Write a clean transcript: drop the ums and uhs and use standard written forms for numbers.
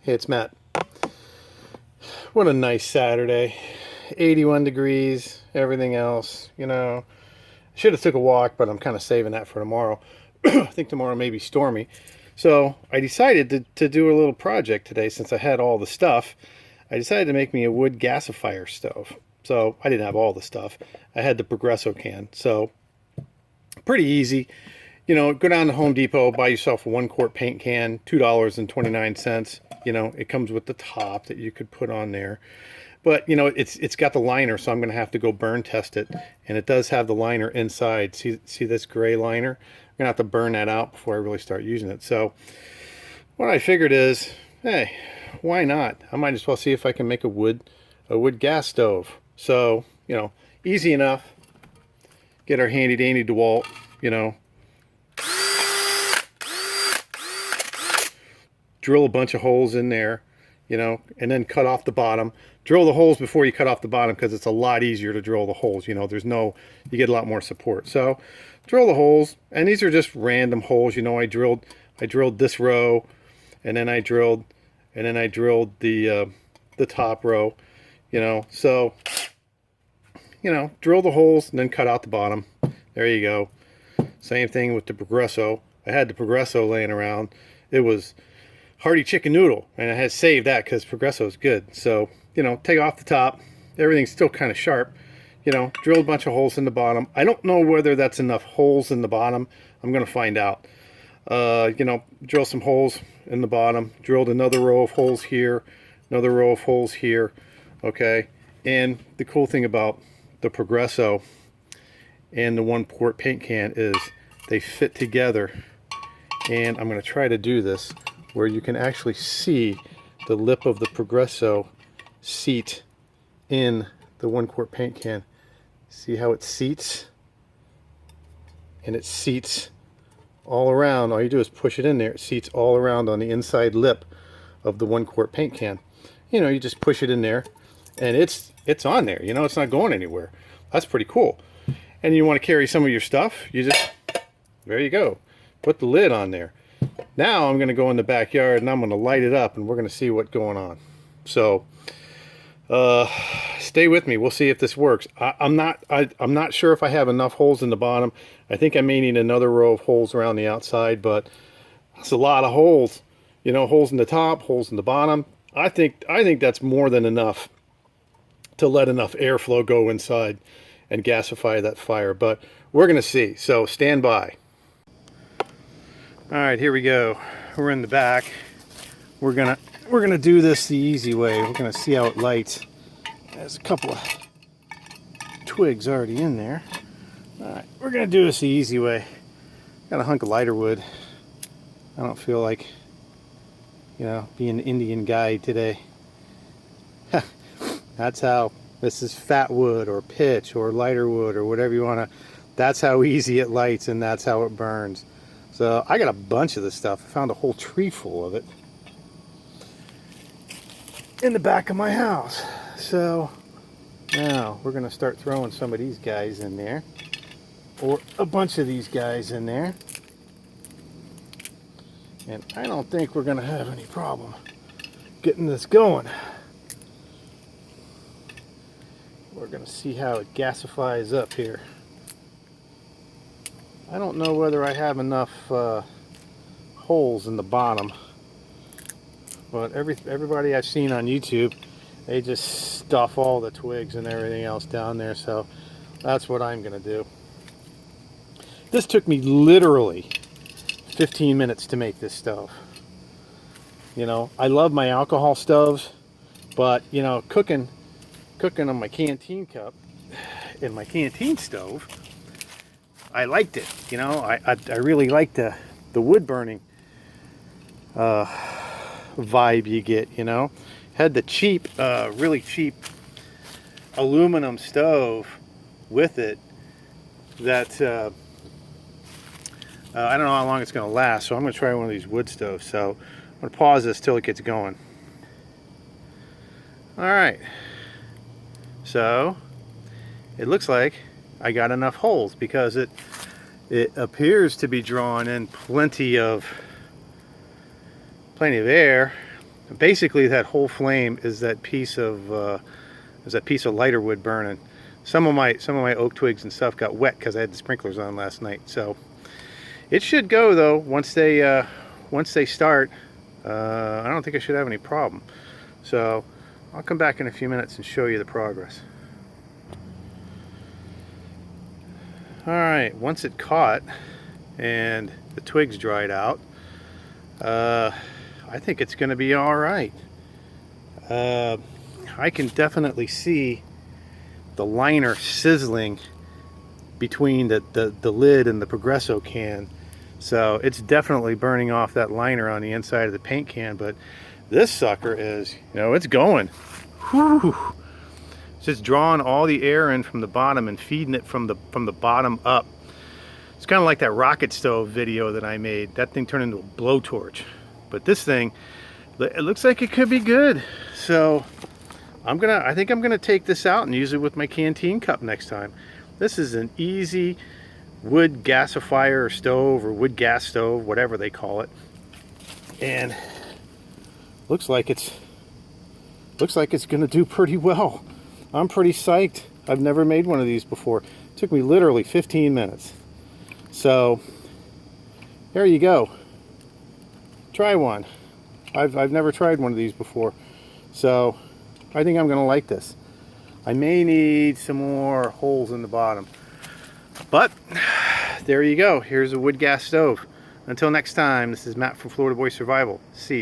Hey, it's Matt. What a nice Saturday. 81 degrees, everything else. Should have took a walk, but I'm kind of saving that for tomorrow. I think tomorrow may be stormy. So I decided to do a little project today since I had all the stuff. I decided to make me a wood gasifier stove. So I didn't have all the stuff. I had the Progresso can. So pretty easy. Go down to Home Depot, buy yourself a 1 quart paint can, $2.29. It comes with the top that you could put on there. But, it's got the liner, so I'm going to have to go burn test it. And it does have the liner inside. See this gray liner? I'm going to have to burn that out before I really start using it. So what I figured is, hey, why not? I might as well see if I can make a wood gas stove. So, easy enough. Get our handy dandy DeWalt, drill a bunch of holes in there, and then cut off the bottom. Drill the holes before you cut off the bottom because it's a lot easier to drill the holes. You get a lot more support. So drill the holes, and these are just random holes. I drilled this row, and then I drilled the top row. So drill the holes and then cut out the bottom. There you go. Same thing with the Progresso. I had the Progresso laying around. It was hearty chicken noodle, and I had saved that because Progresso is good. So take off the top. Everything's still kind of sharp. Drill a bunch of holes in the bottom. I don't know whether that's enough holes in the bottom. I'm going to find out. Drill some holes in the bottom. Drilled another row of holes here, another row of holes here. Okay, and the cool thing about the Progresso and the 1 quart paint can is they fit together. And I'm going to try to do this where you can actually see the lip of the Progresso seat in the 1 quart paint can. See how it seats? And it seats all around. All you do is push it in there. It seats all around on the inside lip of the 1 quart paint can. You just push it in there and it's on there. It's not going anywhere. That's pretty cool. And you want to carry some of your stuff, there you go. Put the lid on there. Now I'm going to go in the backyard and I'm going to light it up and we're going to see what's going on. So stay with me. We'll see if this works. I'm not sure if I have enough holes in the bottom. I think I may need another row of holes around the outside, but that's a lot of holes. Holes in the top, holes in the bottom. I think that's more than enough to let enough airflow go inside and gasify that fire. But we're going to see. So stand by. All right, here we go. We're in the back. We're gonna do this the easy way. We're gonna see how it lights. There's a couple of twigs already in there. All right, we're gonna do this the easy way. Got a hunk of lighter wood. I don't feel like, being an Indian guy today. That's how. This is fat wood or pitch or lighter wood or whatever you wanna. That's how easy it lights and that's how it burns. So I got a bunch of this stuff. I found a whole tree full of it in the back of my house. So now we're going to start throwing some of these guys in there, or a bunch of these guys in there. And I don't think we're going to have any problem getting this going. We're going to see how it gasifies up here. I don't know whether I have enough holes in the bottom, but everybody I've seen on YouTube, they just stuff all the twigs and everything else down there, so that's what I'm gonna do. This took me literally 15 minutes to make this stove. I love my alcohol stoves, but cooking on my canteen cup in my canteen stove, I liked it. I really liked the wood burning vibe you get. Had the cheap, really cheap aluminum stove with it that I don't know how long it's going to last, so I'm going to try one of these wood stoves. So I'm going to pause this till it gets going. All right, so it looks like I got enough holes because it appears to be drawing in plenty of air. Basically, that whole flame is that piece of lighter wood burning. Some of my oak twigs and stuff got wet because I had the sprinklers on last night. So it should go though once they start. I don't think I should have any problem. So I'll come back in a few minutes and show you the progress. All right, once it caught and the twigs dried out, I think it's going to be all right. I can definitely see the liner sizzling between the lid and the Progresso can. So it's definitely burning off that liner on the inside of the paint can, but this sucker is, it's going. Whew. It's just drawing all the air in from the bottom and feeding it from the bottom up. It's kind of like that rocket stove video that I made. That thing turned into a blowtorch. But this thing, it looks like it could be good. So I think I'm gonna take this out and use it with my canteen cup next time. This is an easy wood gasifier or stove, or wood gas stove, whatever they call it. And looks like it's gonna do pretty well. I'm pretty psyched. I've never made one of these before. It took me literally 15 minutes. So there you go. Try one. I've never tried one of these before. So I think I'm gonna like this. I may need some more holes in the bottom. But there you go. Here's a wood gas stove. Until next time, this is Matt from Florida Boy Survival. See ya.